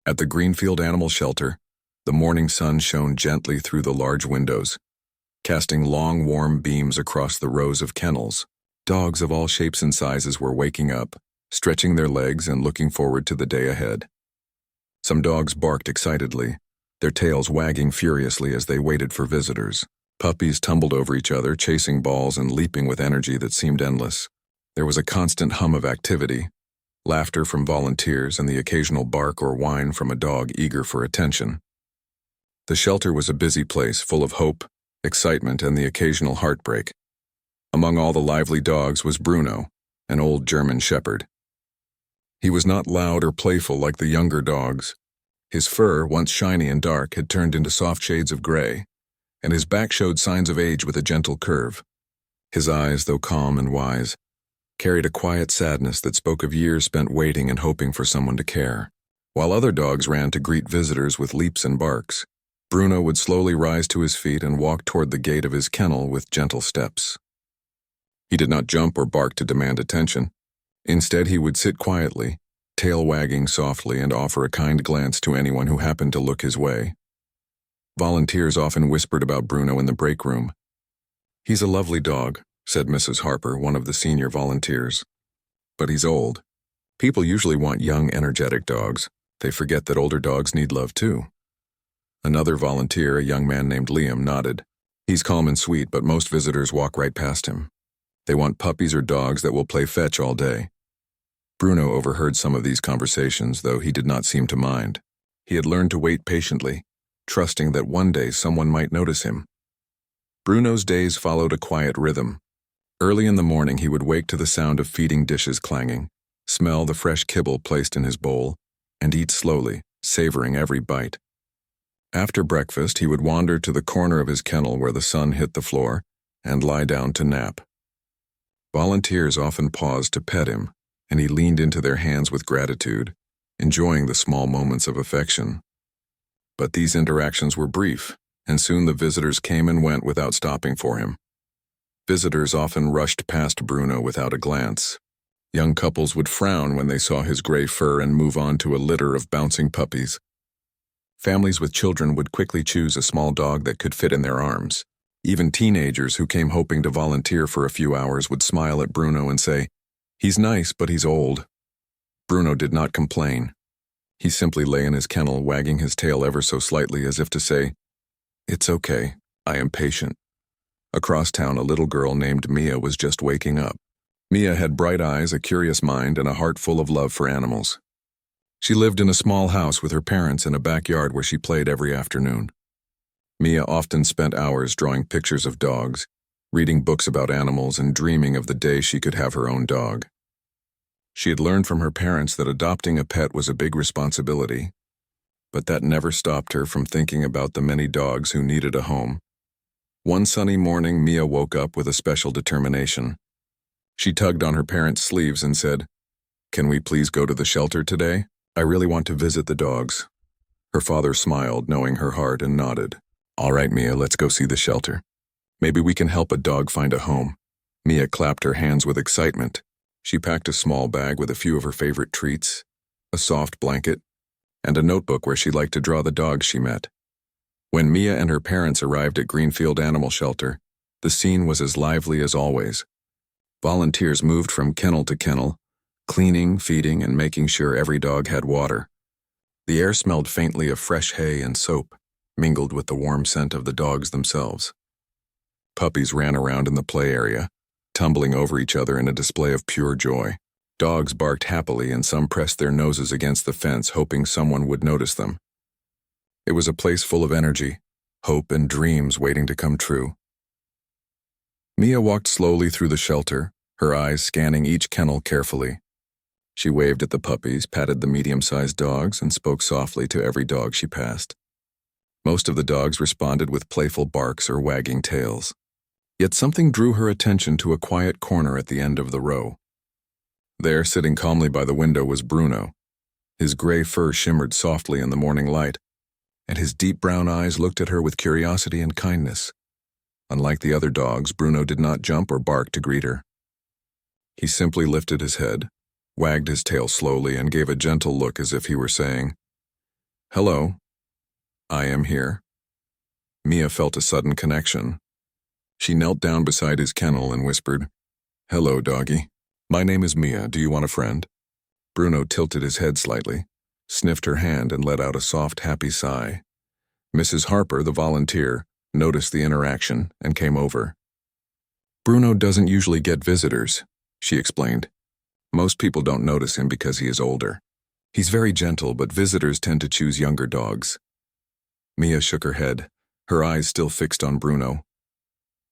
At the Greenfield Animal Shelter, the morning sun shone gently through the large windows, casting long, warm beams across the rows of kennels. Dogs of all shapes and sizes were waking up, stretching their legs and looking forward to the day ahead. Some dogs barked excitedly, their tails wagging furiously as they waited for visitors. Puppies tumbled over each other, chasing balls and leaping with energy that seemed endless. There was a constant hum of activity, laughter from volunteers and the occasional bark or whine from a dog eager for attention. The shelter was a busy place full of hope, excitement, and the occasional heartbreak. Among all the lively dogs was Bruno, an old German shepherd. He was not loud or playful like the younger dogs. His fur, once shiny and dark, had turned into soft shades of gray, and his back showed signs of age with a gentle curve. His eyes, though calm and wise, carried a quiet sadness that spoke of years spent waiting and hoping for someone to care. While other dogs ran to greet visitors with leaps and barks, Bruno would slowly rise to his feet and walk toward the gate of his kennel with gentle steps. He did not jump or bark to demand attention. Instead, he would sit quietly, tail wagging softly, and offer a kind glance to anyone who happened to look his way. Volunteers often whispered about Bruno in the break room. "He's a lovely dog," said Mrs. Harper, one of the senior volunteers. "But he's old. People usually want young, energetic dogs. They forget that older dogs need love too." Another volunteer, a young man named Liam, nodded. "He's calm and sweet, but most visitors walk right past him. They want puppies or dogs that will play fetch all day." Bruno overheard some of these conversations, though he did not seem to mind. He had learned to wait patiently, trusting that one day someone might notice him. Bruno's days followed a quiet rhythm. Early in the morning he would wake to the sound of feeding dishes clanging, smell the fresh kibble placed in his bowl, and eat slowly, savoring every bite. After breakfast he would wander to the corner of his kennel where the sun hit the floor and lie down to nap. Volunteers often paused to pet him, and he leaned into their hands with gratitude, enjoying the small moments of affection. But these interactions were brief, and soon the visitors came and went without stopping for him. Visitors often rushed past Bruno without a glance. Young couples would frown when they saw his gray fur and move on to a litter of bouncing puppies. Families with children would quickly choose a small dog that could fit in their arms. Even teenagers who came hoping to volunteer for a few hours would smile at Bruno and say, "He's nice, but he's old." Bruno did not complain. He simply lay in his kennel, wagging his tail ever so slightly as if to say, "It's okay, I am patient." Across town, a little girl named Mia was just waking up. Mia had bright eyes, a curious mind, and a heart full of love for animals. She lived in a small house with her parents in a backyard where she played every afternoon. Mia often spent hours drawing pictures of dogs, reading books about animals, and dreaming of the day she could have her own dog. She had learned from her parents that adopting a pet was a big responsibility, but that never stopped her from thinking about the many dogs who needed a home. One sunny morning, Mia woke up with a special determination. She tugged on her parents' sleeves and said, "Can we please go to the shelter today? I really want to visit the dogs." Her father smiled, knowing her heart, and nodded. "All right, Mia, let's go see the shelter. Maybe we can help a dog find a home." Mia clapped her hands with excitement. She packed a small bag with a few of her favorite treats, a soft blanket, and a notebook where she liked to draw the dogs she met. When Mia and her parents arrived at Greenfield Animal Shelter, the scene was as lively as always. Volunteers moved from kennel to kennel, cleaning, feeding, and making sure every dog had water. The air smelled faintly of fresh hay and soap, mingled with the warm scent of the dogs themselves. Puppies ran around in the play area, tumbling over each other in a display of pure joy. Dogs barked happily, and some pressed their noses against the fence, hoping someone would notice them. It was a place full of energy, hope, and dreams waiting to come true. Mia walked slowly through the shelter, her eyes scanning each kennel carefully. She waved at the puppies, patted the medium-sized dogs, and spoke softly to every dog she passed. Most of the dogs responded with playful barks or wagging tails. Yet something drew her attention to a quiet corner at the end of the row. There, sitting calmly by the window, was Bruno. His gray fur shimmered softly in the morning light, and his deep brown eyes looked at her with curiosity and kindness. Unlike the other dogs, Bruno did not jump or bark to greet her. He simply lifted his head, wagged his tail slowly, and gave a gentle look as if he were saying, Hello, I am here. Mia felt a sudden connection. She knelt down beside his kennel and whispered, "Hello, doggy. My name is Mia. Do you want a friend?" Bruno tilted his head slightly, sniffed her hand, and let out a soft, happy sigh. Mrs. Harper, the volunteer, noticed the interaction and came over. "Bruno doesn't usually get visitors," she explained. "Most people don't notice him because he is older. He's very gentle, but visitors tend to choose younger dogs." Mia shook her head, her eyes still fixed on Bruno.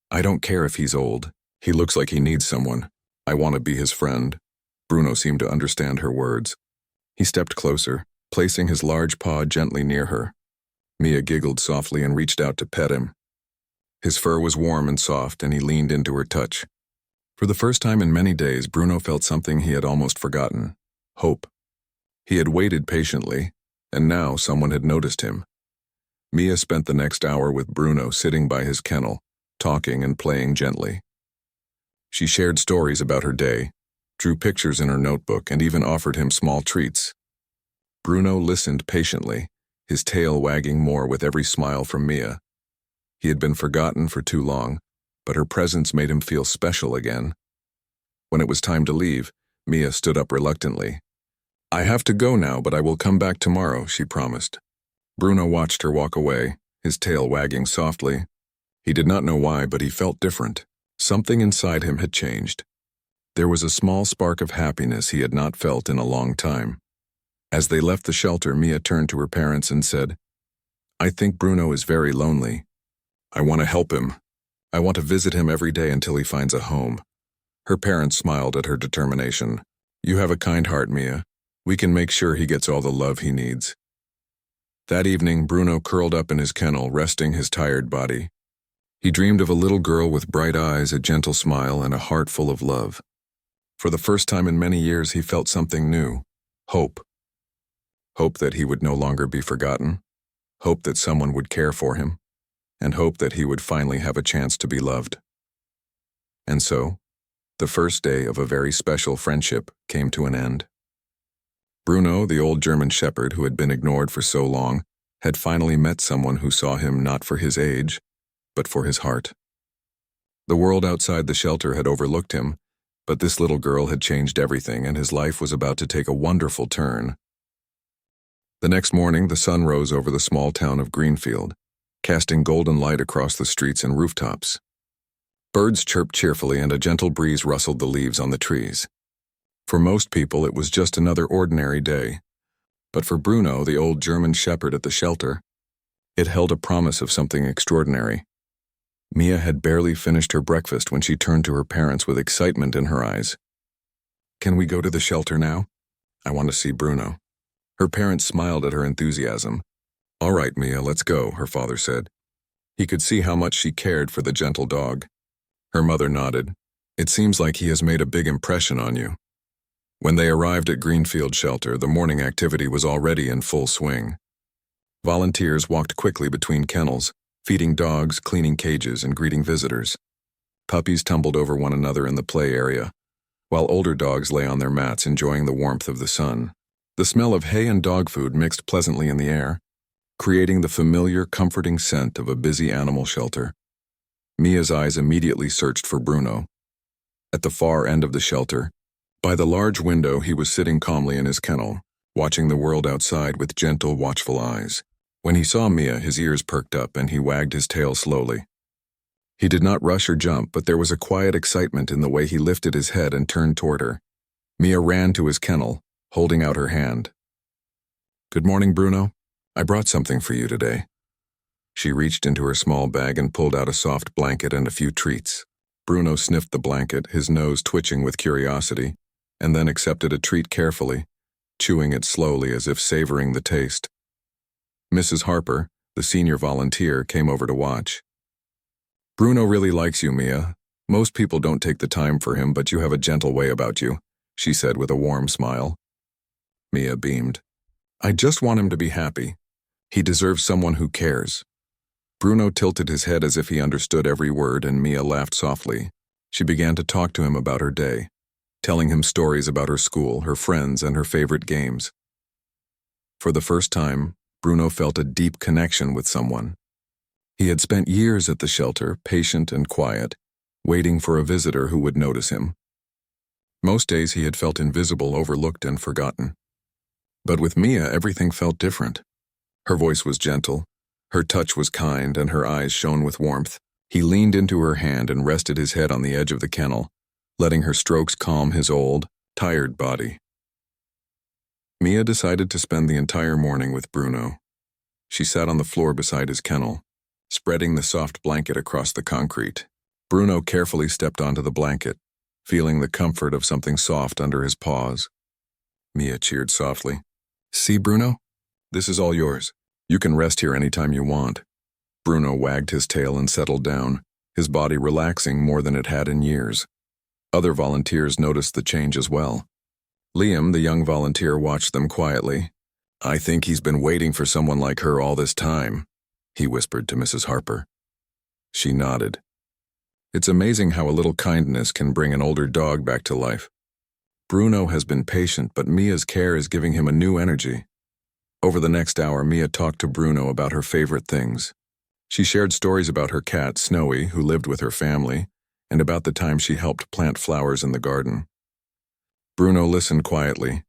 "I don't care if he's old. He looks like he needs someone. I want to be his friend." Bruno seemed to understand her words. He stepped closer, placing his large paw gently near her. Mia giggled softly and reached out to pet him. His fur was warm and soft, and he leaned into her touch. For the first time in many days, Bruno felt something he had almost forgotten: hope. He had waited patiently, and now someone had noticed him. Mia spent the next hour with Bruno sitting by his kennel, talking and playing gently. She shared stories about her day, drew pictures in her notebook, and even offered him small treats. Bruno listened patiently, his tail wagging more with every smile from Mia. He had been forgotten for too long, but her presence made him feel special again. When it was time to leave, Mia stood up reluctantly. "I have to go now, but I will come back tomorrow," she promised. Bruno watched her walk away, his tail wagging softly. He did not know why, but he felt different. Something inside him had changed. There was a small spark of happiness he had not felt in a long time. As they left the shelter, Mia turned to her parents and said, "I think Bruno is very lonely. I want to help him. I want to visit him every day until he finds a home." Her parents smiled at her determination. "You have a kind heart, Mia. We can make sure he gets all the love he needs." That evening, Bruno curled up in his kennel, resting his tired body. He dreamed of a little girl with bright eyes, a gentle smile, and a heart full of love. For the first time in many years, he felt something new: hope. Hope that he would no longer be forgotten, hope that someone would care for him, and hope that he would finally have a chance to be loved. And so, the first day of a very special friendship came to an end. Bruno, the old German shepherd who had been ignored for so long, had finally met someone who saw him not for his age, but for his heart. The world outside the shelter had overlooked him, but this little girl had changed everything, and his life was about to take a wonderful turn. The next morning, the sun rose over the small town of Greenfield, casting golden light across the streets and rooftops. Birds chirped cheerfully, and a gentle breeze rustled the leaves on the trees. For most people, it was just another ordinary day. But for Bruno, the old German shepherd at the shelter, it held a promise of something extraordinary. Mia had barely finished her breakfast when she turned to her parents with excitement in her eyes. "Can we go to the shelter now? I want to see Bruno." Her parents smiled at her enthusiasm. "All right, Mia, let's go," her father said. He could see how much she cared for the gentle dog. Her mother nodded. "It seems like he has made a big impression on you." When they arrived at Greenfield Shelter, the morning activity was already in full swing. Volunteers walked quickly between kennels, feeding dogs, cleaning cages, and greeting visitors. Puppies tumbled over one another in the play area, while older dogs lay on their mats enjoying the warmth of the sun. The smell of hay and dog food mixed pleasantly in the air, creating the familiar, comforting scent of a busy animal shelter. Mia's eyes immediately searched for Bruno. At the far end of the shelter, by the large window, he was sitting calmly in his kennel, watching the world outside with gentle, watchful eyes. When he saw Mia, his ears perked up and he wagged his tail slowly. He did not rush or jump, but there was a quiet excitement in the way he lifted his head and turned toward her. Mia ran to his kennel, holding out her hand. "Good morning, Bruno. I brought something for you today." She reached into her small bag and pulled out a soft blanket and a few treats. Bruno sniffed the blanket, his nose twitching with curiosity, and then accepted a treat carefully, chewing it slowly as if savoring the taste. Mrs. Harper, the senior volunteer, came over to watch. "Bruno really likes you, Mia. Most people don't take the time for him, but you have a gentle way about you," she said with a warm smile. Mia beamed. "I just want him to be happy. He deserves someone who cares." Bruno tilted his head as if he understood every word, and Mia laughed softly. She began to talk to him about her day, telling him stories about her school, her friends, and her favorite games. For the first time, Bruno felt a deep connection with someone. He had spent years at the shelter, patient and quiet, waiting for a visitor who would notice him. Most days he had felt invisible, overlooked, and forgotten. But with Mia, everything felt different. Her voice was gentle, her touch was kind, and her eyes shone with warmth. He leaned into her hand and rested his head on the edge of the kennel, letting her strokes calm his old, tired body. Mia decided to spend the entire morning with Bruno. She sat on the floor beside his kennel, spreading the soft blanket across the concrete. Bruno carefully stepped onto the blanket, feeling the comfort of something soft under his paws. Mia cheered softly. "See, Bruno? This is all yours. You can rest here anytime you want." Bruno wagged his tail and settled down, his body relaxing more than it had in years. Other volunteers noticed the change as well. Liam, the young volunteer, watched them quietly. "I think he's been waiting for someone like her all this time," he whispered to Mrs. Harper. She nodded. It's amazing how a little kindness can bring an older dog back to life. Bruno has been patient, but Mia's care is giving him a new energy. Over the next hour, Mia talked to Bruno about her favorite things. She shared stories about her cat, Snowy, who lived with her family, and about the time she helped plant flowers in the garden. Bruno listened quietly,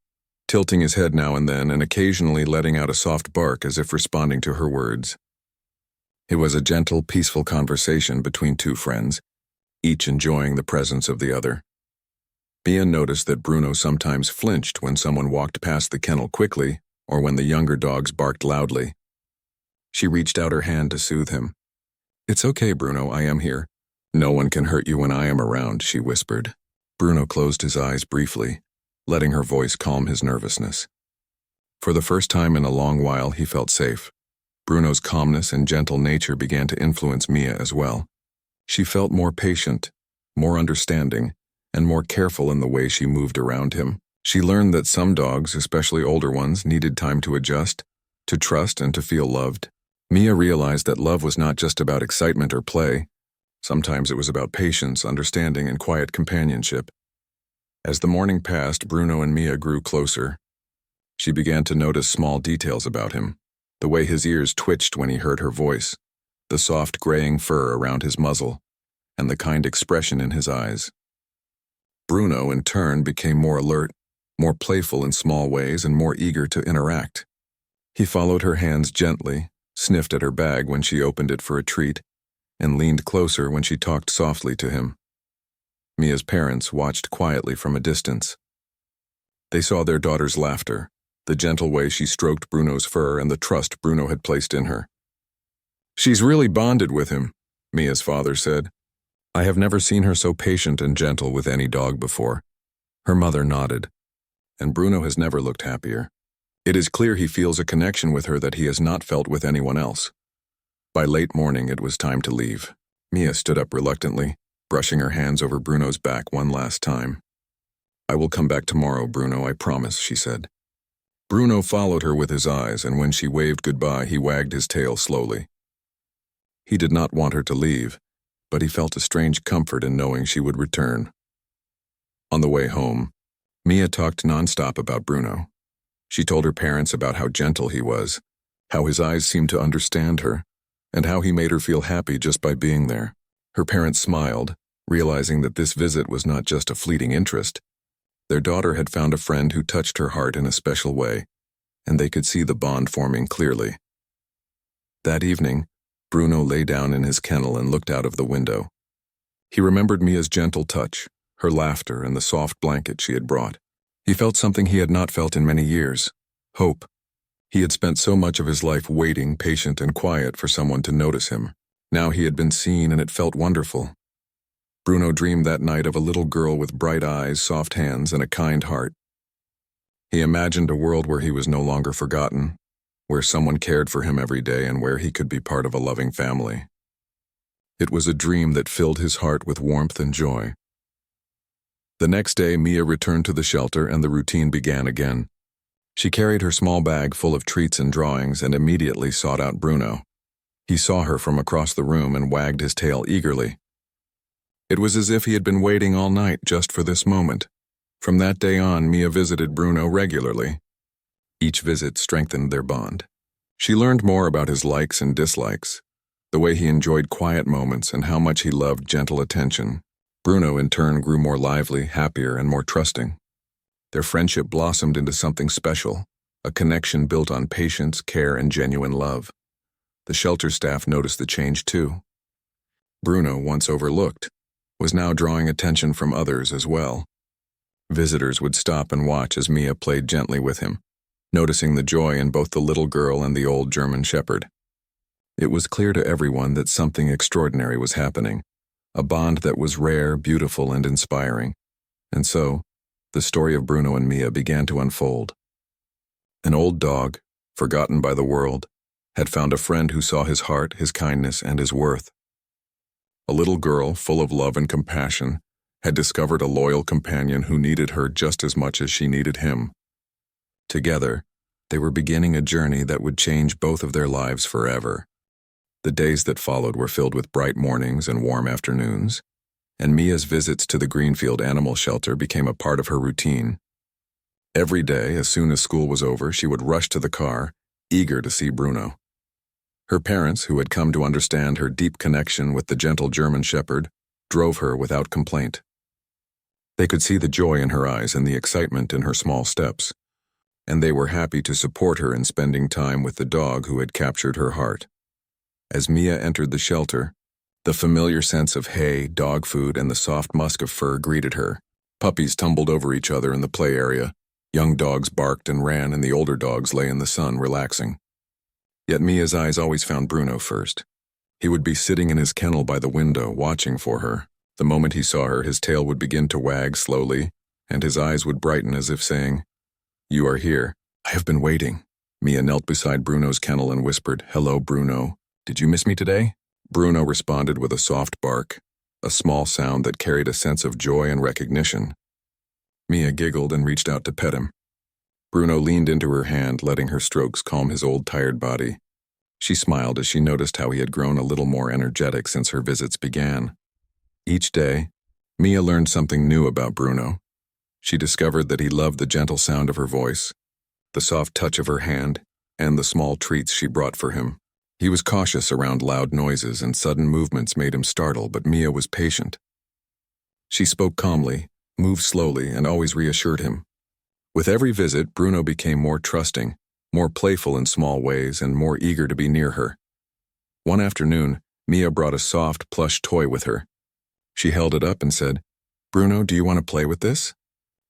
tilting his head now and then and occasionally letting out a soft bark as if responding to her words. It was a gentle, peaceful conversation between two friends, each enjoying the presence of the other. Mia noticed that Bruno sometimes flinched when someone walked past the kennel quickly or when the younger dogs barked loudly. She reached out her hand to soothe him. "It's okay, Bruno, I am here. No one can hurt you when I am around," she whispered. Bruno closed his eyes briefly, letting her voice calm his nervousness. For the first time in a long while, he felt safe. Bruno's calmness and gentle nature began to influence Mia as well. She felt more patient, more understanding, and more careful in the way she moved around him. She learned that some dogs, especially older ones, needed time to adjust, to trust, and to feel loved. Mia realized that love was not just about excitement or play. Sometimes it was about patience, understanding, and quiet companionship. As the morning passed, Bruno and Mia grew closer. She began to notice small details about him, the way his ears twitched when he heard her voice, the soft graying fur around his muzzle, and the kind expression in his eyes. Bruno, in turn, became more alert, more playful in small ways, and more eager to interact. He followed her hands gently, sniffed at her bag when she opened it for a treat, and leaned closer when she talked softly to him. Mia's parents watched quietly from a distance. They saw their daughter's laughter, the gentle way she stroked Bruno's fur, and the trust Bruno had placed in her. "She's really bonded with him," Mia's father said. "I have never seen her so patient and gentle with any dog before." Her mother nodded, and Bruno has never looked happier. It is clear he feels a connection with her that he has not felt with anyone else. By late morning, it was time to leave. Mia stood up reluctantly, brushing her hands over Bruno's back one last time. "I will come back tomorrow, Bruno, I promise," she said. Bruno followed her with his eyes, and when she waved goodbye, he wagged his tail slowly. He did not want her to leave, but he felt a strange comfort in knowing she would return. On the way home, Mia talked nonstop about Bruno. She told her parents about how gentle he was, how his eyes seemed to understand her, and how he made her feel happy just by being there. Her parents smiled, realizing that this visit was not just a fleeting interest. Their daughter had found a friend who touched her heart in a special way, and they could see the bond forming clearly. That evening, Bruno lay down in his kennel and looked out of the window. He remembered Mia's gentle touch, her laughter, and the soft blanket she had brought. He felt something he had not felt in many years: hope. He had spent so much of his life waiting, patient and quiet, for someone to notice him. Now he had been seen, and it felt wonderful. Bruno dreamed that night of a little girl with bright eyes, soft hands, and a kind heart. He imagined a world where he was no longer forgotten, where someone cared for him every day, and where he could be part of a loving family. It was a dream that filled his heart with warmth and joy. The next day, Mia returned to the shelter, and the routine began again. She carried her small bag full of treats and drawings and immediately sought out Bruno. He saw her from across the room and wagged his tail eagerly. It was as if he had been waiting all night just for this moment. From that day on, Mia visited Bruno regularly. Each visit strengthened their bond. She learned more about his likes and dislikes, the way he enjoyed quiet moments and how much he loved gentle attention. Bruno, in turn, grew more lively, happier, and more trusting. Their friendship blossomed into something special, a connection built on patience, care, and genuine love. The shelter staff noticed the change too. Bruno, once overlooked, was now drawing attention from others as well. Visitors would stop and watch as Mia played gently with him, noticing the joy in both the little girl and the old German shepherd. It was clear to everyone that something extraordinary was happening, a bond that was rare, beautiful, and inspiring. And so, the story of Bruno and Mia began to unfold. An old dog, forgotten by the world, had found a friend who saw his heart, his kindness, and his worth. A little girl, full of love and compassion, had discovered a loyal companion who needed her just as much as she needed him. Together, they were beginning a journey that would change both of their lives forever. The days that followed were filled with bright mornings and warm afternoons, and Mia's visits to the Greenfield Animal Shelter became a part of her routine. Every day, as soon as school was over, she would rush to the car, eager to see Bruno. Her parents, who had come to understand her deep connection with the gentle German shepherd, drove her without complaint. They could see the joy in her eyes and the excitement in her small steps, and they were happy to support her in spending time with the dog who had captured her heart. As Mia entered the shelter, the familiar sense of hay, dog food, and the soft musk of fur greeted her. Puppies tumbled over each other in the play area, young dogs barked and ran, and the older dogs lay in the sun, relaxing. Yet Mia's eyes always found Bruno first. He would be sitting in his kennel by the window, watching for her. The moment he saw her, his tail would begin to wag slowly, and his eyes would brighten as if saying, "You are here. I have been waiting." Mia knelt beside Bruno's kennel and whispered, "Hello, Bruno. Did you miss me today?" Bruno responded with a soft bark, a small sound that carried a sense of joy and recognition. Mia giggled and reached out to pet him. Bruno leaned into her hand, letting her strokes calm his old tired body. She smiled as she noticed how he had grown a little more energetic since her visits began. Each day, Mia learned something new about Bruno. She discovered that he loved the gentle sound of her voice, the soft touch of her hand, and the small treats she brought for him. He was cautious around loud noises, and sudden movements made him startle, but Mia was patient. She spoke calmly, moved slowly, and always reassured him. With every visit, Bruno became more trusting, more playful in small ways, and more eager to be near her. One afternoon, Mia brought a soft, plush toy with her. She held it up and said, "Bruno, do you want to play with this?"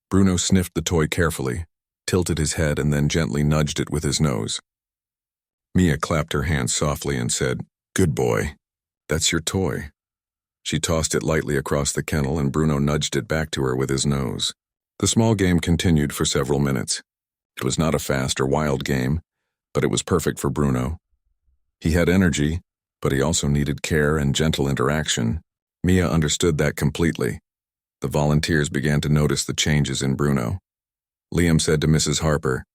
Bruno sniffed the toy carefully, tilted his head, and then gently nudged it with his nose. Mia clapped her hands softly and said, "Good boy. That's your toy." She tossed it lightly across the kennel, and Bruno nudged it back to her with his nose. The small game continued for several minutes. It was not a fast or wild game, but it was perfect for Bruno. He had energy, but he also needed care and gentle interaction. Mia understood that completely. The volunteers began to notice the changes in Bruno. Liam said to Mrs. Harper,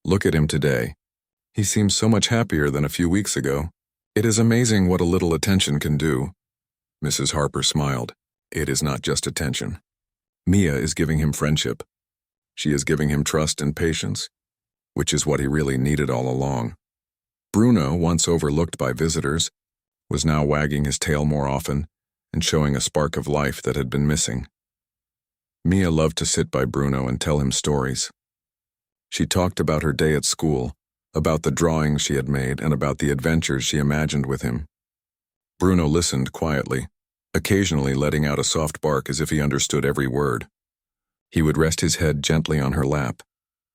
"Look at him today. He seems so much happier than a few weeks ago. It is amazing what a little attention can do." Mrs. Harper smiled. "It is not just attention. Mia is giving him friendship. She is giving him trust and patience, which is what he really needed all along." Bruno, once overlooked by visitors, was now wagging his tail more often and showing a spark of life that had been missing. Mia loved to sit by Bruno and tell him stories. She talked about her day at school, about the drawings she had made, and about the adventures she imagined with him. Bruno listened quietly, occasionally letting out a soft bark as if he understood every word. He would rest his head gently on her lap,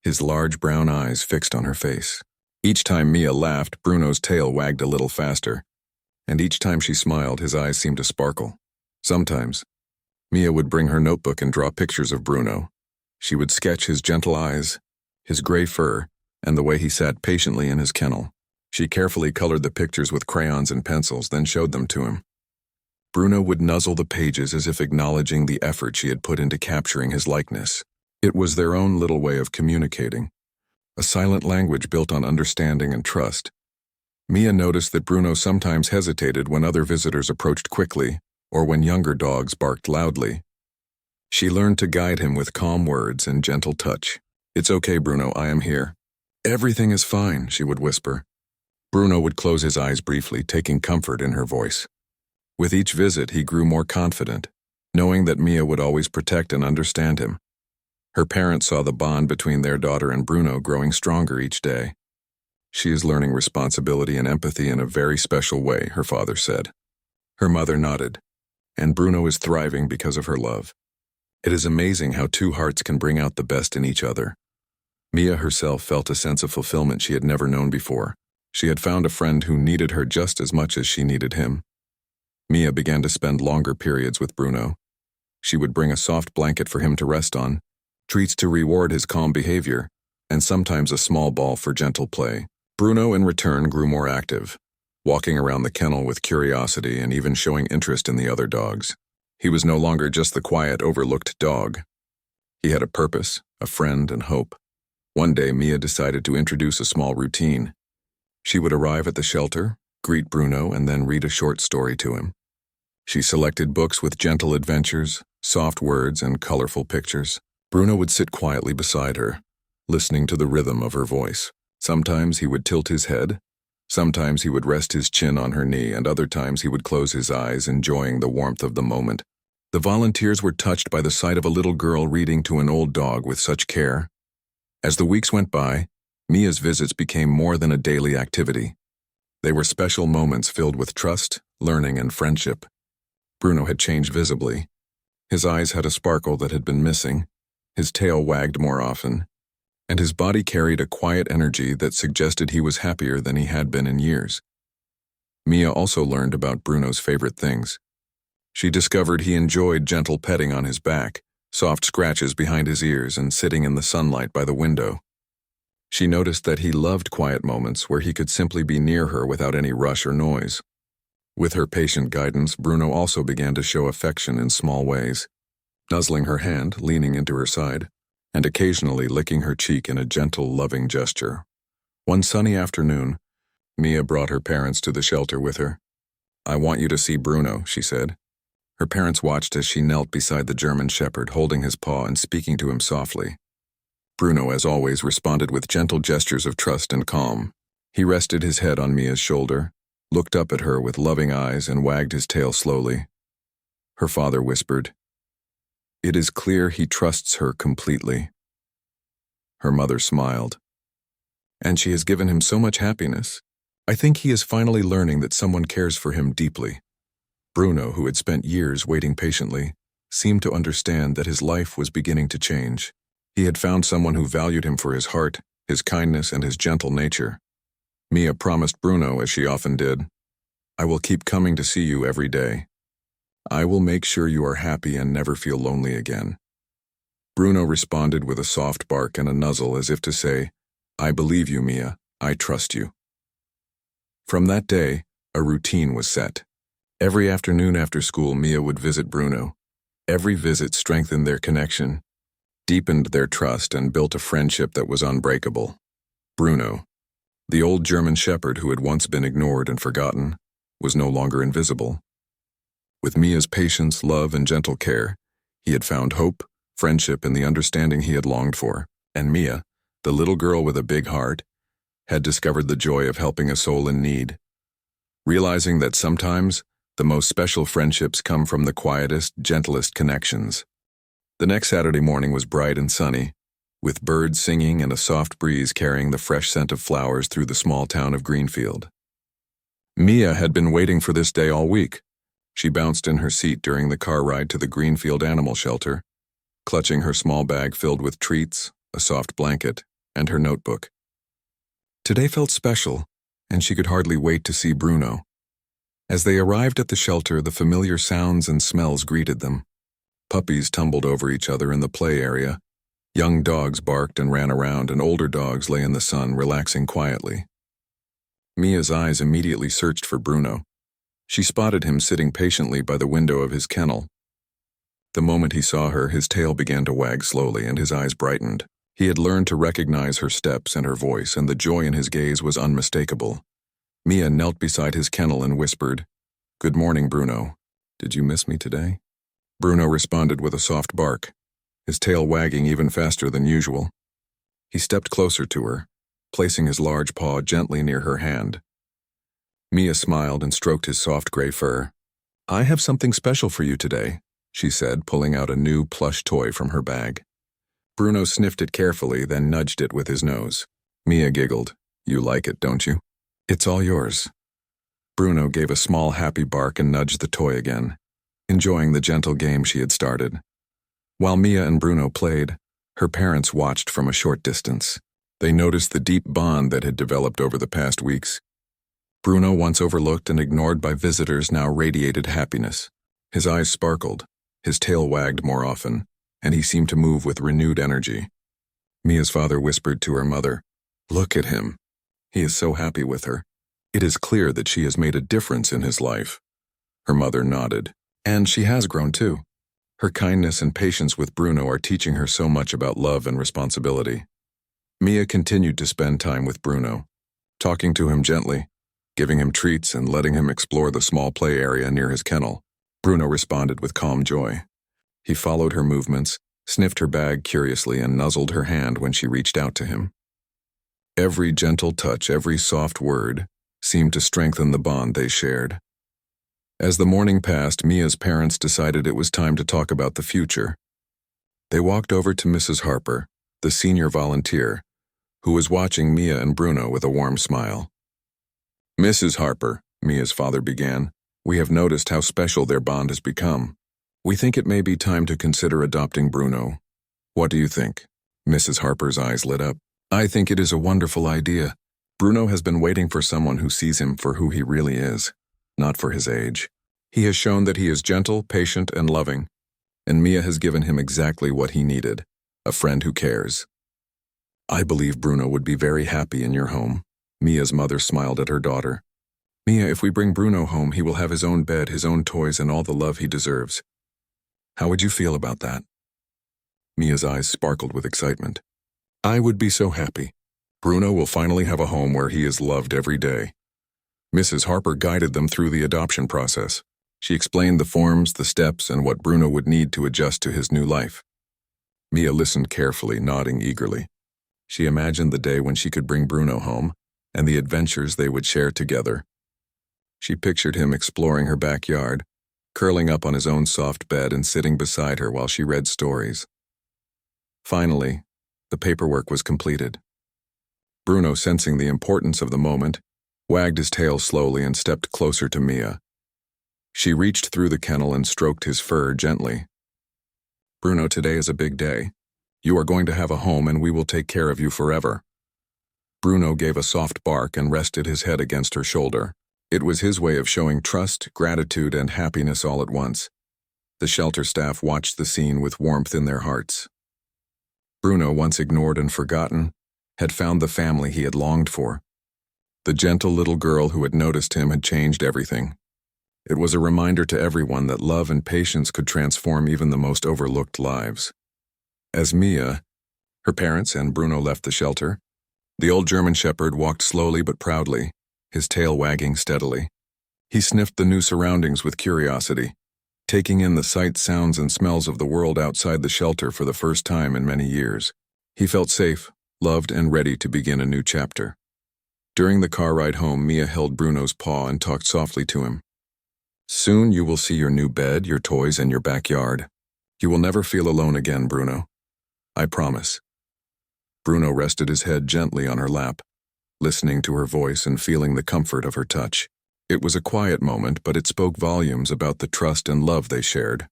his large brown eyes fixed on her face. Each time Mia laughed, Bruno's tail wagged a little faster, and each time she smiled, his eyes seemed to sparkle. Sometimes, Mia would bring her notebook and draw pictures of Bruno. She would sketch his gentle eyes, his gray fur, and the way he sat patiently in his kennel. She carefully colored the pictures with crayons and pencils, then showed them to him. Bruno would nuzzle the pages as if acknowledging the effort she had put into capturing his likeness. It was their own little way of communicating, a silent language built on understanding and trust. Mia noticed that Bruno sometimes hesitated when other visitors approached quickly or when younger dogs barked loudly. She learned to guide him with calm words and gentle touch. "It's okay, Bruno, I am here." "Everything is fine," she would whisper. Bruno would close his eyes briefly, taking comfort in her voice. With each visit, he grew more confident, knowing that Mia would always protect and understand him. Her parents saw the bond between their daughter and Bruno growing stronger each day. She is learning responsibility and empathy in a very special way, her father said. Her mother nodded, and Bruno is thriving because of her love. It is amazing how two hearts can bring out the best in each other. Mia herself felt a sense of fulfillment she had never known before. She had found a friend who needed her just as much as she needed him. Mia began to spend longer periods with Bruno. She would bring a soft blanket for him to rest on, treats to reward his calm behavior, and sometimes a small ball for gentle play. Bruno, in return, grew more active, walking around the kennel with curiosity and even showing interest in the other dogs. He was no longer just the quiet, overlooked dog. He had a purpose, a friend, and hope. One day, Mia decided to introduce a small routine. She would arrive at the shelter, greet Bruno, and then read a short story to him. She selected books with gentle adventures, soft words, and colorful pictures. Bruno would sit quietly beside her, listening to the rhythm of her voice. Sometimes he would tilt his head, sometimes he would rest his chin on her knee, and other times he would close his eyes, enjoying the warmth of the moment. The volunteers were touched by the sight of a little girl reading to an old dog with such care. As the weeks went by, Mia's visits became more than a daily activity. They were special moments filled with trust, learning, and friendship. Bruno had changed visibly. His eyes had a sparkle that had been missing, his tail wagged more often, and his body carried a quiet energy that suggested he was happier than he had been in years. Mia also learned about Bruno's favorite things. She discovered he enjoyed gentle petting on his back, soft scratches behind his ears, and sitting in the sunlight by the window. She noticed that he loved quiet moments where he could simply be near her without any rush or noise. With her patient guidance, Bruno also began to show affection in small ways, nuzzling her hand, leaning into her side, and occasionally licking her cheek in a gentle, loving gesture. One sunny afternoon, Mia brought her parents to the shelter with her. "I want you to see Bruno," she said. Her parents watched as she knelt beside the German shepherd, holding his paw and speaking to him softly. Bruno, as always, responded with gentle gestures of trust and calm. He rested his head on Mia's shoulder, looked up at her with loving eyes, and wagged his tail slowly. Her father whispered, "It is clear he trusts her completely." Her mother smiled. "And she has given him so much happiness. I think he is finally learning that someone cares for him deeply." Bruno, who had spent years waiting patiently, seemed to understand that his life was beginning to change. He had found someone who valued him for his heart, his kindness, and his gentle nature. Mia promised Bruno, as she often did, "I will keep coming to see you every day. I will make sure you are happy and never feel lonely again." Bruno responded with a soft bark and a nuzzle, as if to say, "I believe you, Mia. I trust you." From that day, a routine was set. Every afternoon after school, Mia would visit Bruno. Every visit strengthened their connection, deepened their trust, and built a friendship that was unbreakable. Bruno, the old German shepherd who had once been ignored and forgotten, was no longer invisible. With Mia's patience, love, and gentle care, he had found hope, friendship, and the understanding he had longed for. And Mia, the little girl with a big heart, had discovered the joy of helping a soul in need, realizing that sometimes the most special friendships come from the quietest, gentlest connections. The next Saturday morning was bright and sunny, with birds singing and a soft breeze carrying the fresh scent of flowers through the small town of Greenfield. Mia had been waiting for this day all week. She bounced in her seat during the car ride to the Greenfield Animal Shelter, clutching her small bag filled with treats, a soft blanket, and her notebook. Today felt special, and she could hardly wait to see Bruno. As they arrived at the shelter, the familiar sounds and smells greeted them. Puppies tumbled over each other in the play area. Young dogs barked and ran around, and older dogs lay in the sun, relaxing quietly. Mia's eyes immediately searched for Bruno. She spotted him sitting patiently by the window of his kennel. The moment he saw her, his tail began to wag slowly, and his eyes brightened. He had learned to recognize her steps and her voice, and the joy in his gaze was unmistakable. Mia knelt beside his kennel and whispered, "Good morning, Bruno. Did you miss me today?" Bruno responded with a soft bark, his tail wagging even faster than usual. He stepped closer to her, placing his large paw gently near her hand. Mia smiled and stroked his soft gray fur. "I have something special for you today," she said, pulling out a new plush toy from her bag. Bruno sniffed it carefully, then nudged it with his nose. Mia giggled. "You like it, don't you? It's all yours." Bruno gave a small happy bark and nudged the toy again, enjoying the gentle game she had started. While Mia and Bruno played, her parents watched from a short distance. They noticed the deep bond that had developed over the past weeks. Bruno, once overlooked and ignored by visitors, now radiated happiness. His eyes sparkled, his tail wagged more often, and he seemed to move with renewed energy. Mia's father whispered to her mother, "Look at him. He is so happy with her. It is clear that she has made a difference in his life." Her mother nodded. "And she has grown too. Her kindness and patience with Bruno are teaching her so much about love and responsibility." Mia continued to spend time with Bruno, talking to him gently, giving him treats and letting him explore the small play area near his kennel. Bruno responded with calm joy. He followed her movements, sniffed her bag curiously, and nuzzled her hand when she reached out to him. Every gentle touch, every soft word, seemed to strengthen the bond they shared. As the morning passed, Mia's parents decided it was time to talk about the future. They walked over to Mrs. Harper, the senior volunteer, who was watching Mia and Bruno with a warm smile. "Mrs. Harper," Mia's father began, "we have noticed how special their bond has become. We think it may be time to consider adopting Bruno. What do you think?" Mrs. Harper's eyes lit up. "I think it is a wonderful idea. Bruno has been waiting for someone who sees him for who he really is, not for his age. He has shown that he is gentle, patient, and loving, and Mia has given him exactly what he needed, a friend who cares. I believe Bruno would be very happy in your home." Mia's mother smiled at her daughter. "Mia, if we bring Bruno home, he will have his own bed, his own toys, and all the love he deserves. How would you feel about that?" Mia's eyes sparkled with excitement. "I would be so happy. Bruno will finally have a home where he is loved every day." Mrs. Harper guided them through the adoption process. She explained the forms, the steps, and what Bruno would need to adjust to his new life. Mia listened carefully, nodding eagerly. She imagined the day when she could bring Bruno home, and the adventures they would share together. She pictured him exploring her backyard, curling up on his own soft bed and sitting beside her while she read stories. Finally, the paperwork was completed. Bruno, sensing the importance of the moment, wagged his tail slowly and stepped closer to Mia. She reached through the kennel and stroked his fur gently. "Bruno, today is a big day. You are going to have a home and we will take care of you forever." Bruno gave a soft bark and rested his head against her shoulder. It was his way of showing trust, gratitude, and happiness all at once. The shelter staff watched the scene with warmth in their hearts. Bruno, once ignored and forgotten, had found the family he had longed for. The gentle little girl who had noticed him had changed everything. It was a reminder to everyone that love and patience could transform even the most overlooked lives. As Mia, her parents, and Bruno left the shelter, the old German shepherd walked slowly but proudly, his tail wagging steadily. He sniffed the new surroundings with curiosity, taking in the sights, sounds, and smells of the world outside the shelter for the first time in many years. He felt safe, loved, and ready to begin a new chapter. During the car ride home, Mia held Bruno's paw and talked softly to him. "Soon you will see your new bed, your toys, and your backyard. You will never feel alone again, Bruno. I promise." Bruno rested his head gently on her lap, listening to her voice and feeling the comfort of her touch. It was a quiet moment, but it spoke volumes about the trust and love they shared.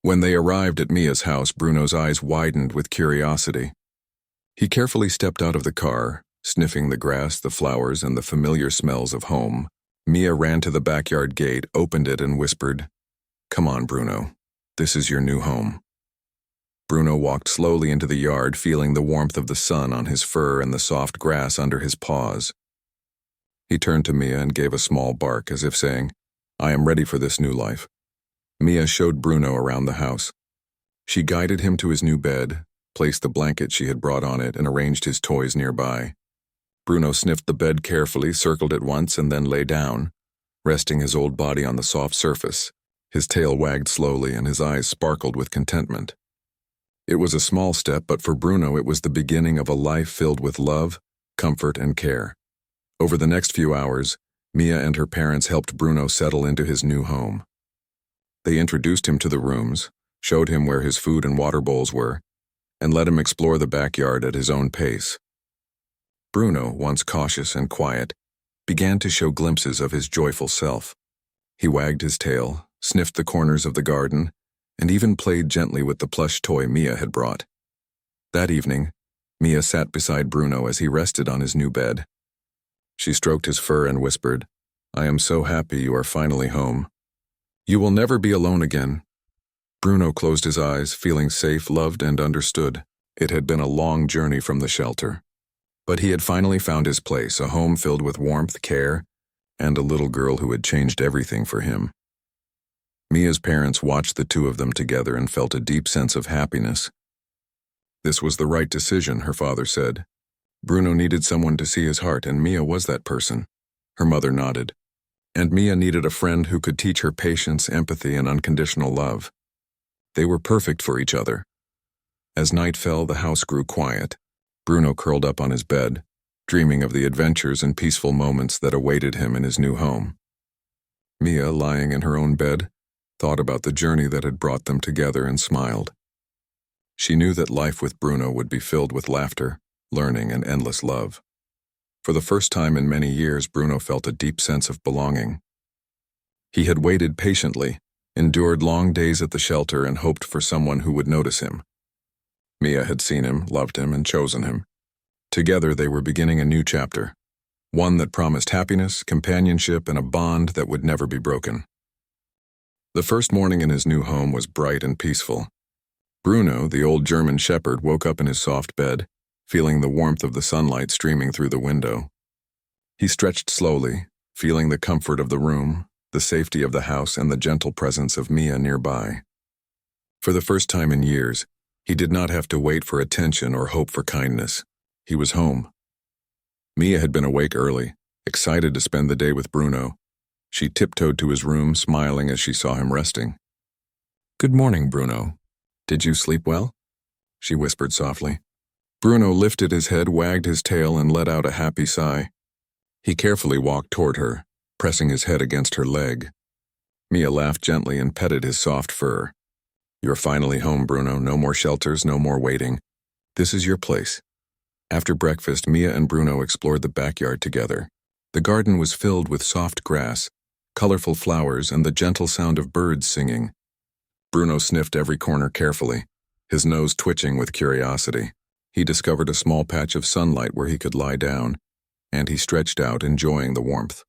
When they arrived at Mia's house, Bruno's eyes widened with curiosity. He carefully stepped out of the car, sniffing the grass, the flowers, and the familiar smells of home. Mia ran to the backyard gate, opened it, and whispered, "Come on, Bruno. This is your new home." Bruno walked slowly into the yard, feeling the warmth of the sun on his fur and the soft grass under his paws. He turned to Mia and gave a small bark, as if saying, "I am ready for this new life." Mia showed Bruno around the house. She guided him to his new bed, placed the blanket she had brought on it, and arranged his toys nearby. Bruno sniffed the bed carefully, circled it once, and then lay down, resting his old body on the soft surface. His tail wagged slowly and his eyes sparkled with contentment. It was a small step, but for Bruno it was the beginning of a life filled with love, comfort, and care. Over the next few hours, Mia and her parents helped Bruno settle into his new home. They introduced him to the rooms, showed him where his food and water bowls were, and let him explore the backyard at his own pace. Bruno, once cautious and quiet, began to show glimpses of his joyful self. He wagged his tail, sniffed the corners of the garden, and even played gently with the plush toy Mia had brought. That evening, Mia sat beside Bruno as he rested on his new bed. She stroked his fur and whispered, "I am so happy you are finally home. You will never be alone again." Bruno closed his eyes, feeling safe, loved, and understood. It had been a long journey from the shelter, but he had finally found his place, a home filled with warmth, care, and a little girl who had changed everything for him. Mia's parents watched the two of them together and felt a deep sense of happiness. This was the right decision, her father said. Bruno needed someone to see his heart, and Mia was that person. Her mother nodded. And Mia needed a friend who could teach her patience, empathy, and unconditional love. They were perfect for each other. As night fell, the house grew quiet. Bruno curled up on his bed, dreaming of the adventures and peaceful moments that awaited him in his new home. Mia, lying in her own bed, thought about the journey that had brought them together and smiled. She knew that life with Bruno would be filled with laughter, learning, and endless love. For the first time in many years, Bruno felt a deep sense of belonging. He had waited patiently, endured long days at the shelter, and hoped for someone who would notice him. Mia had seen him, loved him, and chosen him. Together they were beginning a new chapter, one that promised happiness, companionship, and a bond that would never be broken. The first morning in his new home was bright and peaceful. Bruno, the old German shepherd, woke up in his soft bed, feeling the warmth of the sunlight streaming through the window. He stretched slowly, feeling the comfort of the room, the safety of the house, and the gentle presence of Mia nearby. For the first time in years, he did not have to wait for attention or hope for kindness. He was home. Mia had been awake early, excited to spend the day with Bruno. She tiptoed to his room, smiling as she saw him resting. "Good morning, Bruno. Did you sleep well?" she whispered softly. Bruno lifted his head, wagged his tail, and let out a happy sigh. He carefully walked toward her, pressing his head against her leg. Mia laughed gently and petted his soft fur. "You're finally home, Bruno. No more shelters, no more waiting. This is your place." After breakfast, Mia and Bruno explored the backyard together. The garden was filled with soft grass, colorful flowers, and the gentle sound of birds singing. Bruno sniffed every corner carefully, his nose twitching with curiosity. He discovered a small patch of sunlight where he could lie down, and he stretched out, enjoying the warmth.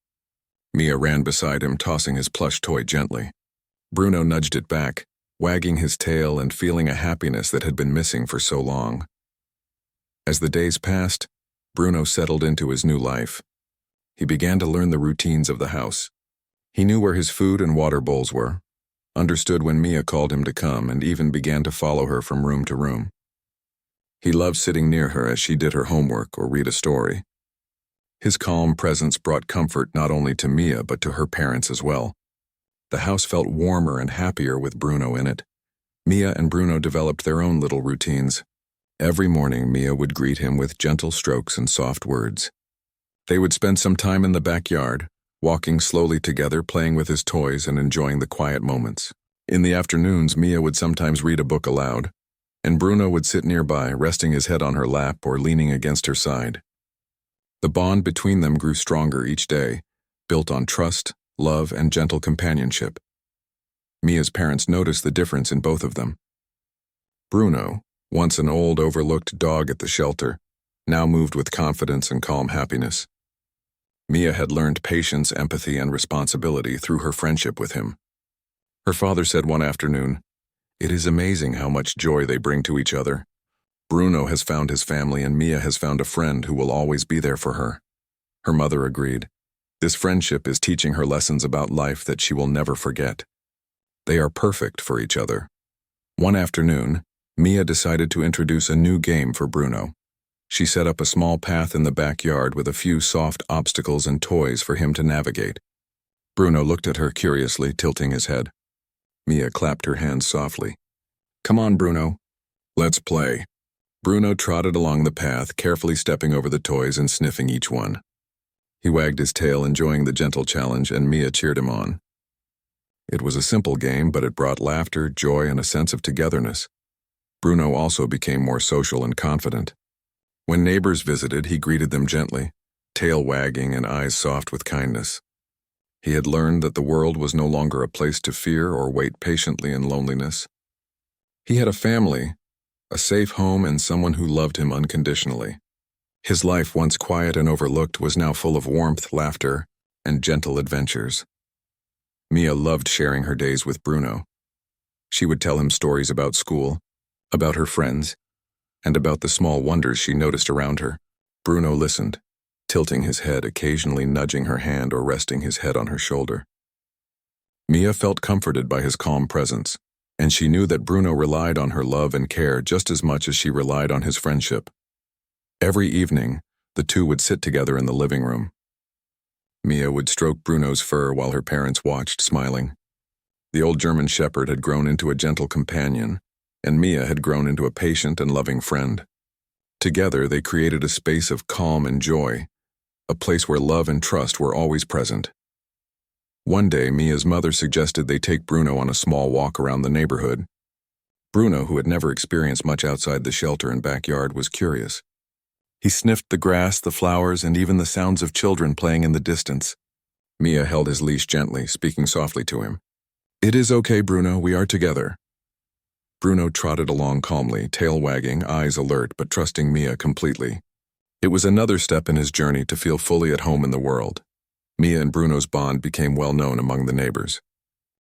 Mia ran beside him, tossing his plush toy gently. Bruno nudged it back, wagging his tail and feeling a happiness that had been missing for so long. As the days passed, Bruno settled into his new life. He began to learn the routines of the house. He knew where his food and water bowls were, understood when Mia called him to come, and even began to follow her from room to room. He loved sitting near her as she did her homework or read a story. His calm presence brought comfort not only to Mia but to her parents as well. The house felt warmer and happier with Bruno in it. Mia and Bruno developed their own little routines. Every morning, Mia would greet him with gentle strokes and soft words. They would spend some time in the backyard, walking slowly together, playing with his toys and enjoying the quiet moments. In the afternoons, Mia would sometimes read a book aloud, and Bruno would sit nearby, resting his head on her lap or leaning against her side. The bond between them grew stronger each day, built on trust, love, and gentle companionship. Mia's parents noticed the difference in both of them. Bruno, once an old, overlooked dog at the shelter, now moved with confidence and calm happiness. Mia had learned patience, empathy, and responsibility through her friendship with him. Her father said one afternoon, "It is amazing how much joy they bring to each other. Bruno has found his family and Mia has found a friend who will always be there for her." Her mother agreed. This friendship is teaching her lessons about life that she will never forget. They are perfect for each other. One afternoon, Mia decided to introduce a new game for Bruno. She set up a small path in the backyard with a few soft obstacles and toys for him to navigate. Bruno looked at her curiously, tilting his head. Mia clapped her hands softly. "Come on, Bruno. Let's play." Bruno trotted along the path, carefully stepping over the toys and sniffing each one. He wagged his tail, enjoying the gentle challenge, and Mia cheered him on. It was a simple game, but it brought laughter, joy, and a sense of togetherness. Bruno also became more social and confident. When neighbors visited, he greeted them gently, tail wagging and eyes soft with kindness. He had learned that the world was no longer a place to fear or wait patiently in loneliness. He had a family, a safe home, and someone who loved him unconditionally. His life, once quiet and overlooked, was now full of warmth, laughter, and gentle adventures. Mia loved sharing her days with Bruno. She would tell him stories about school, about her friends, and about the small wonders she noticed around her. Bruno listened, tilting his head, occasionally nudging her hand or resting his head on her shoulder. Mia felt comforted by his calm presence, and she knew that Bruno relied on her love and care just as much as she relied on his friendship. Every evening, the two would sit together in the living room. Mia would stroke Bruno's fur while her parents watched, smiling. The old German shepherd had grown into a gentle companion, and Mia had grown into a patient and loving friend. Together, they created a space of calm and joy, a place where love and trust were always present. One day, Mia's mother suggested they take Bruno on a small walk around the neighborhood. Bruno, who had never experienced much outside the shelter and backyard, was curious. He sniffed the grass, the flowers, and even the sounds of children playing in the distance. Mia held his leash gently, speaking softly to him. "It is okay, Bruno, we are together." Bruno trotted along calmly, tail wagging, eyes alert, but trusting Mia completely. It was another step in his journey to feel fully at home in the world. Mia and Bruno's bond became well known among the neighbors.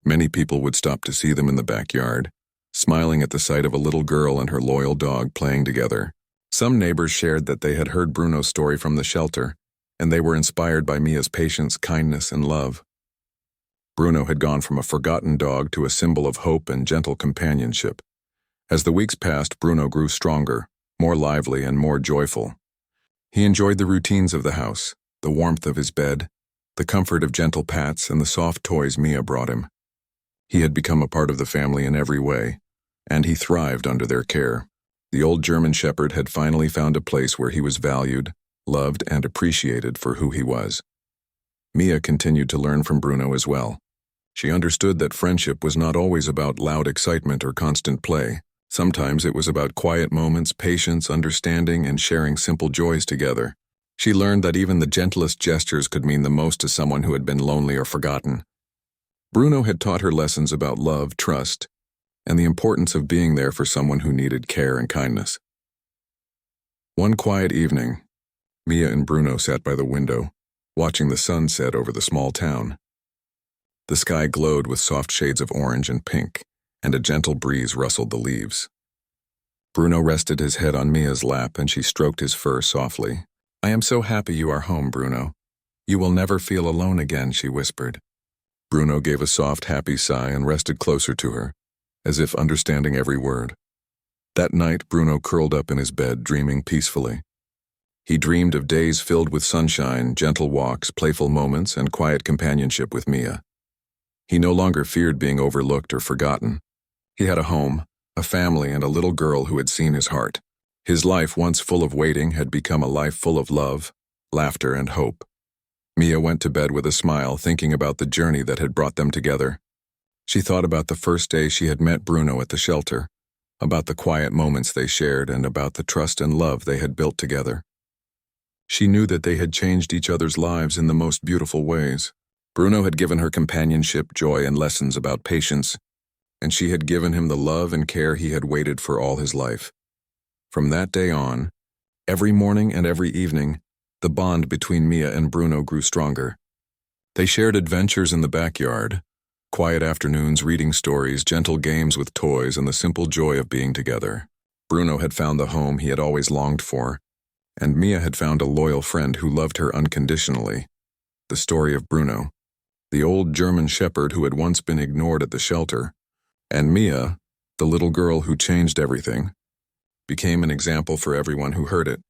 Many people would stop to see them in the backyard, smiling at the sight of a little girl and her loyal dog playing together. Some neighbors shared that they had heard Bruno's story from the shelter, and they were inspired by Mia's patience, kindness, and love. Bruno had gone from a forgotten dog to a symbol of hope and gentle companionship. As the weeks passed, Bruno grew stronger, more lively, and more joyful. He enjoyed the routines of the house, the warmth of his bed, the comfort of gentle pats, and the soft toys Mia brought him. He had become a part of the family in every way, and he thrived under their care. The old German shepherd had finally found a place where he was valued, loved, and appreciated for who he was. Mia continued to learn from Bruno as well. She understood that friendship was not always about loud excitement or constant play. Sometimes it was about quiet moments, patience, understanding, and sharing simple joys together. She learned that even the gentlest gestures could mean the most to someone who had been lonely or forgotten. Bruno had taught her lessons about love, trust, and the importance of being there for someone who needed care and kindness. One quiet evening, Mia and Bruno sat by the window, watching the sun set over the small town. The sky glowed with soft shades of orange and pink, and a gentle breeze rustled the leaves. Bruno rested his head on Mia's lap, and she stroked his fur softly. "I am so happy you are home, Bruno. You will never feel alone again," she whispered. Bruno gave a soft, happy sigh and rested closer to her, as if understanding every word. That night, Bruno curled up in his bed, dreaming peacefully. He dreamed of days filled with sunshine, gentle walks, playful moments, and quiet companionship with Mia. He no longer feared being overlooked or forgotten. He had a home, a family, and a little girl who had seen his heart. His life, once full of waiting, had become a life full of love, laughter, and hope. Mia went to bed with a smile, thinking about the journey that had brought them together. She thought about the first day she had met Bruno at the shelter, about the quiet moments they shared, and about the trust and love they had built together. She knew that they had changed each other's lives in the most beautiful ways. Bruno had given her companionship, joy, and lessons about patience, and she had given him the love and care he had waited for all his life. From that day on, every morning and every evening, the bond between Mia and Bruno grew stronger. They shared adventures in the backyard, quiet afternoons reading stories, gentle games with toys, and the simple joy of being together. Bruno had found the home he had always longed for, and Mia had found a loyal friend who loved her unconditionally. The story of Bruno, the old German shepherd who had once been ignored at the shelter, and Mia, the little girl who changed everything, became an example for everyone who heard it.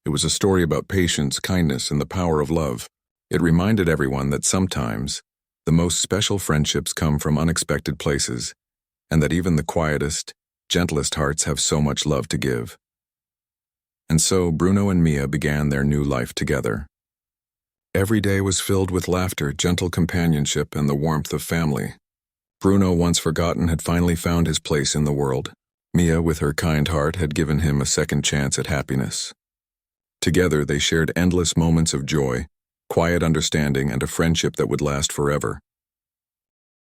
It was a story about patience, kindness, and the power of love. It reminded everyone that sometimes the most special friendships come from unexpected places, and that even the quietest, gentlest hearts have so much love to give. And so Bruno and Mia began their new life together. Every day was filled with laughter, gentle companionship, and the warmth of family. Bruno, once forgotten, had finally found his place in the world. Mia, with her kind heart, had given him a second chance at happiness. Together, they shared endless moments of joy, quiet understanding, and a friendship that would last forever.